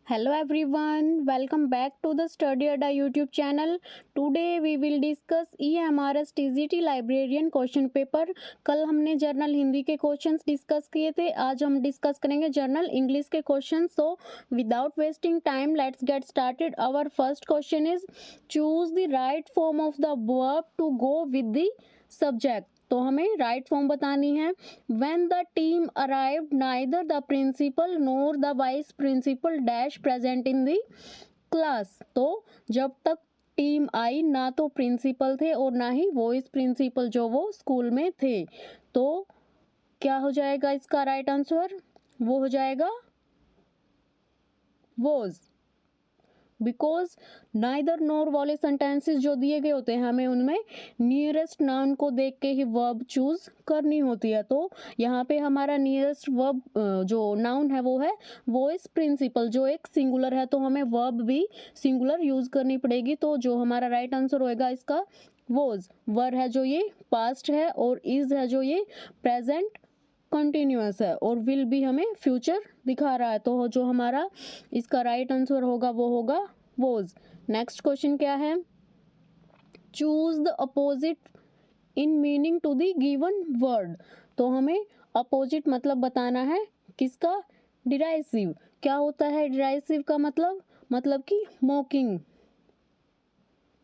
Hello everyone, welcome back to the Study Adda YouTube channel. Today we will discuss EMRS TGT librarian question paper. कल हमने journal Hindi के questions discuss किए थे. आज हम discuss करेंगे जर्नल इंग्लिश के questions. So without wasting time let's get started. Our first question is choose the right form of the verb to go with the subject. तो हमें राइट फॉर्म बतानी है. When the team arrived neither the principal nor the vice principal dash present in the class. तो जब तक team आई ना तो principal थे और ना ही वाइस प्रिंसिपल जो वो स्कूल में थे. तो क्या हो जाएगा इसका राइट आंसर? वो हो जाएगा वॉज. बिकॉज नाइदर नोर वाले सेंटेंसेस जो दिए गए होते हैं हमें उनमें नियरेस्ट नाउन को देख के ही वर्ब चूज करनी होती है. तो यहाँ पे हमारा नियरेस्ट वर्ब जो नाउन है वो है वॉइस प्रिंसिपल जो एक सिंगुलर है. तो हमें वर्ब भी सिंगुलर यूज करनी पड़ेगी. तो जो हमारा राइट आंसर होएगा इसका वॉज. वर है जो ये पास्ट है और इज है जो ये प्रेजेंट कंटिन्यूअस है और विल भी हमें फ्यूचर दिखा रहा है. तो जो हमारा इसका राइट आंसर होगा वो होगा वॉज. नेक्स्ट क्वेश्चन क्या है? Choose the opposite in meaning to the given word. तो हमें अपोजिट मतलब बताना है किसका? डिराइसिव. क्या होता है डिराइसिव का मतलब कि मॉकिंग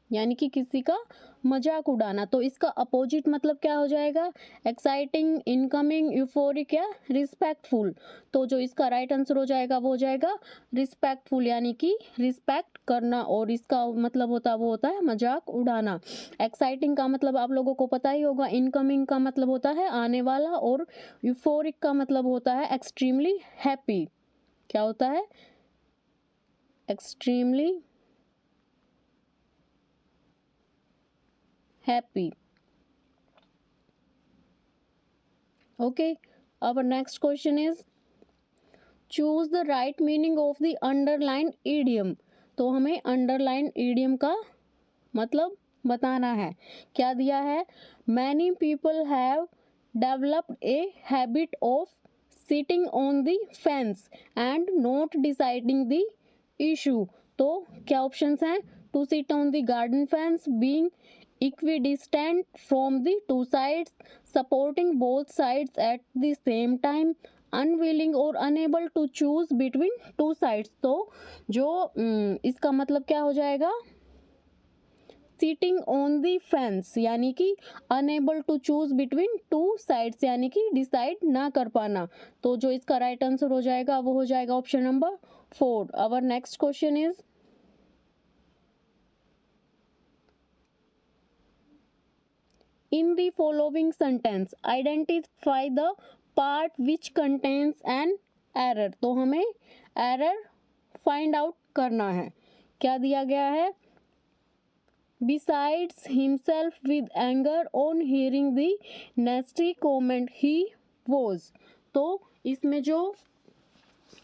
यानी कि किसी का मजाक उड़ाना. तो इसका अपोजिट मतलब क्या हो जाएगा? एक्साइटिंग, इनकमिंग, यूफोरिक या रिस्पेक्टफुल. तो जो इसका राइट आंसर हो जाएगा वो हो जाएगा रिस्पेक्टफुल यानी कि रिस्पेक्ट करना. और इसका मतलब वो होता है मजाक उड़ाना. एक्साइटिंग का मतलब आप लोगों को पता ही होगा. इनकमिंग का मतलब होता है आने वाला और यूफोरिक का मतलब होता है एक्सट्रीमली हैप्पी. क्या होता है? Extremely happy. Okay, our next question is choose the right meaning of the underlined idiom. तो हमें underlined idiom का मतलब बताना है. क्या दिया है? Many people have developed a habit of sitting on the fence and not deciding the issue. तो क्या ऑप्शंस हैं? To sit on the garden fence, being equidistant from the two sides, supporting both sides at the same time, unwilling और unable to choose between two sides. तो जो इसका मतलब क्या हो जाएगा? सीटिंग ऑन द फेंस यानी कि unable to choose between two sides यानी कि डिसाइड ना कर पाना. तो जो इसका राइट आंसर हो जाएगा वो हो जाएगा option number 4. Our next question is in the following sentence identify the part which contains an error. तो हमें error find out करना है. क्या दिया गया है? Besides himself with anger on hearing the nasty comment he was. तो इसमें जो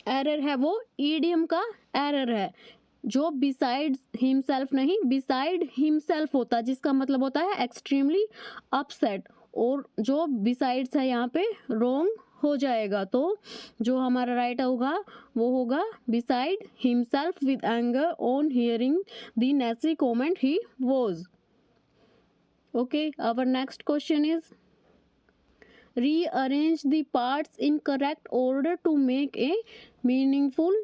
एरर है वो ईडियम का एरर है. जो बिसाइड्स हिमसेल्फ नहीं बिसाइड हिमसेल्फ होता जिसका मतलब होता है एक्सट्रीमली अपसेट. और जो बिसाइड्स है यहाँ पे रॉन्ग हो जाएगा. तो जो हमारा राइट होगा वो होगा beside himself with anger on hearing the nasty comment he was. Okay, our next question is rearrange the parts in correct order to make a meaningful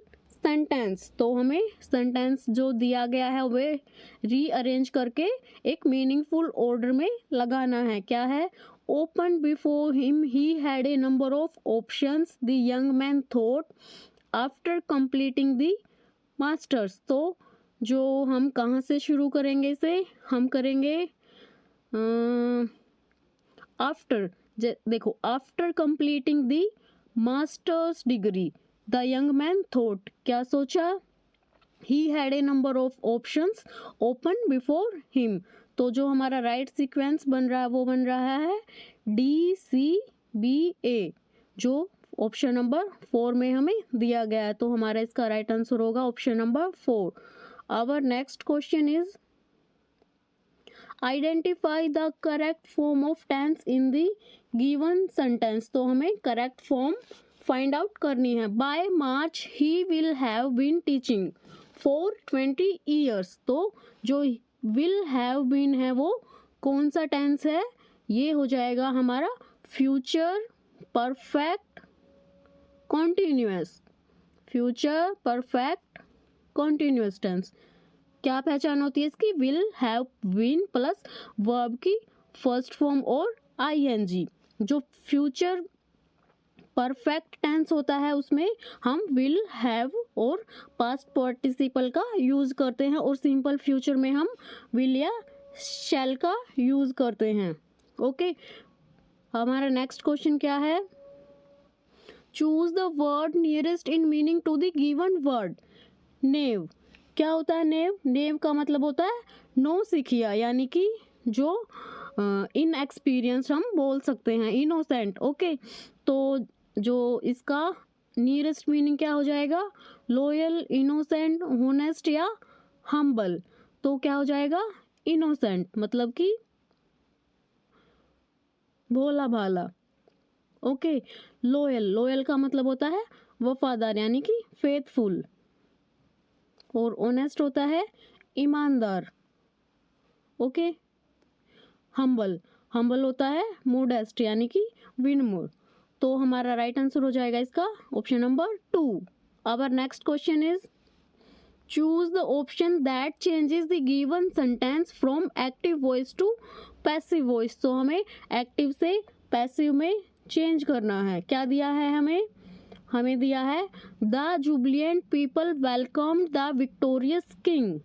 sentence. तो हमें सेंटेंस जो दिया गया है वे रीअरेंज करके एक मीनिंगफुल ऑर्डर में लगाना है. क्या है? Open before him he had a number of options the young man thought after completing the masters. तो जो हम कहाँ से शुरू करेंगे इसे? हम करेंगे आफ्टर. देखो after completing the masters degree the young man thought. क्या सोचा? He had a number of options open before him. तो जो हमारा राइट सीक्वेंस बन रहा है वो बन रहा है DCBA जो ऑप्शन नंबर 4 में हमें दिया गया है. तो हमारा इसका राइट आंसर होगा option number 4. Our next question is identify the correct form of tense in the given sentence. तो हमें करेक्ट फॉर्म फाइंड आउट करनी है। By March he will have been teaching for 20 years. तो जो will have been है वो कौन सा टेंस है? ये हो जाएगा हमारा future perfect continuous. Future perfect continuous tense. क्या पहचान होती है इसकी? Will have been plus verb की फर्स्ट फॉर्म और आईएनजी। जो फ्यूचर परफेक्ट टेंस होता है उसमें हम विल हैव और पास्ट पार्टिसिपल का यूज करते हैं और सिंपल फ्यूचर में हम विल या शैल का यूज करते हैं। ओके, हमारा नेक्स्ट क्वेश्चन क्या है? Choose the word nearest in meaning to the given word. Knave क्या होता है? नेव, नेव का मतलब होता है नो सिखिया, यानी कि जो इनएक्सपीरियंस हम बोल सकते हैं, इनोसेंट। ओके, तो जो इसका नियरेस्ट मीनिंग क्या हो जाएगा? लॉयल, इनोसेंट, होनेस्ट या हम्बल। तो क्या हो जाएगा? इनोसेंट, मतलब कि भोला भाला। ओके, लॉयल, लॉयल का मतलब होता है वफादार, यानी कि फेथफुल। और ऑनेस्ट होता है ईमानदार। ओके, हम्बल, हम्बल होता है मोडेस्ट, यानी कि विनम्र। तो हमारा राइट आंसर हो जाएगा इसका option number 2। Our next question is choose the option that changes the given sentence from active voice to passive voice. तो हमें एक्टिव से पैसिव में चेंज करना है। क्या दिया है हमें? हमें दिया है the Jubilant people welcome the victorious king.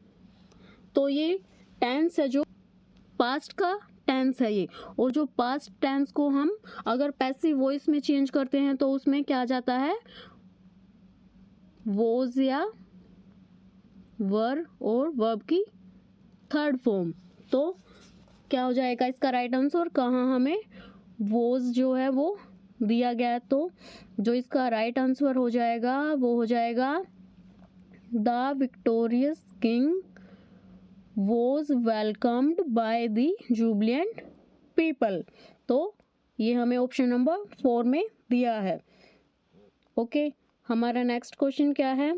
तो ये टेंस है जो पास्ट का टेंस है ये, और जो पास्ट टेंस को हम अगर पैसिव वॉइस में चेंज करते हैं तो उसमें क्या जाता है? वॉज या वर और वर्ब की थर्ड फॉर्म। तो क्या हो जाएगा इसका राइट आंसर? कहाँ हमें वॉज जो है वो दिया गया है, तो जो इसका राइट आंसर हो जाएगा वो हो जाएगा the victorious king was welcomed by the jubilant people। तो ये हमें ऑप्शन नंबर 4 में दिया है। ओके, हमारा नेक्स्ट क्वेश्चन क्या है?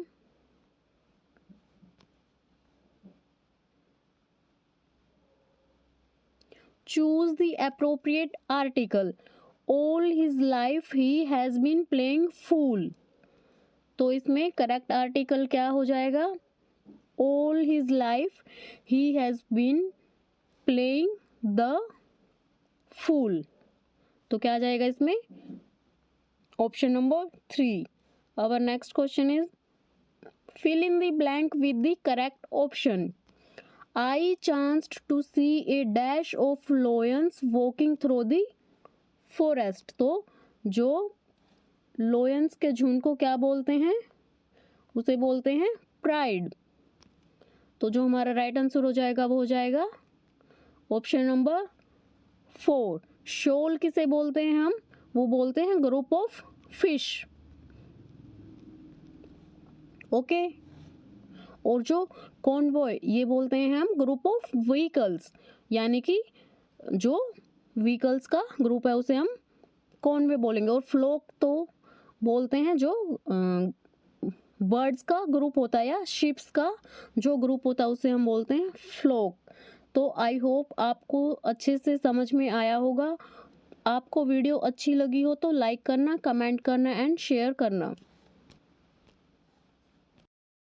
Choose the appropriate article. All his life he has been playing fool. तो इसमें करेक्ट आर्टिकल क्या हो जाएगा? All his life he has been playing the fool। तो क्या आ जाएगा इसमें? Option number 3। Our next question is fill in the blank with the correct option। I chanced to see a dash of lions walking through the forest। तो जो lions के झुंड को क्या बोलते हैं? उसे बोलते हैं प्राइड। तो जो हमारा राइट आंसर हो जाएगा वो हो जाएगा ऑप्शन नंबर 4। शोल किसे बोलते हैं हम? वो बोलते हैं ग्रुप ऑफ फिश। ओके, और जो कॉन्वॉय ये बोलते हैं हम ग्रुप ऑफ व्हीकल्स, यानी कि जो व्हीकल्स का ग्रुप है उसे हम कॉन्वॉय बोलेंगे। और फ्लोक तो बोलते हैं जो बर्ड्स का ग्रुप होता है या शिप्स का जो ग्रुप होता है उसे हम बोलते हैं फ्लोक। तो आई होप आपको अच्छे से समझ में आया होगा। आपको वीडियो अच्छी लगी हो तो लाइक करना, कमेंट करना एंड शेयर करना।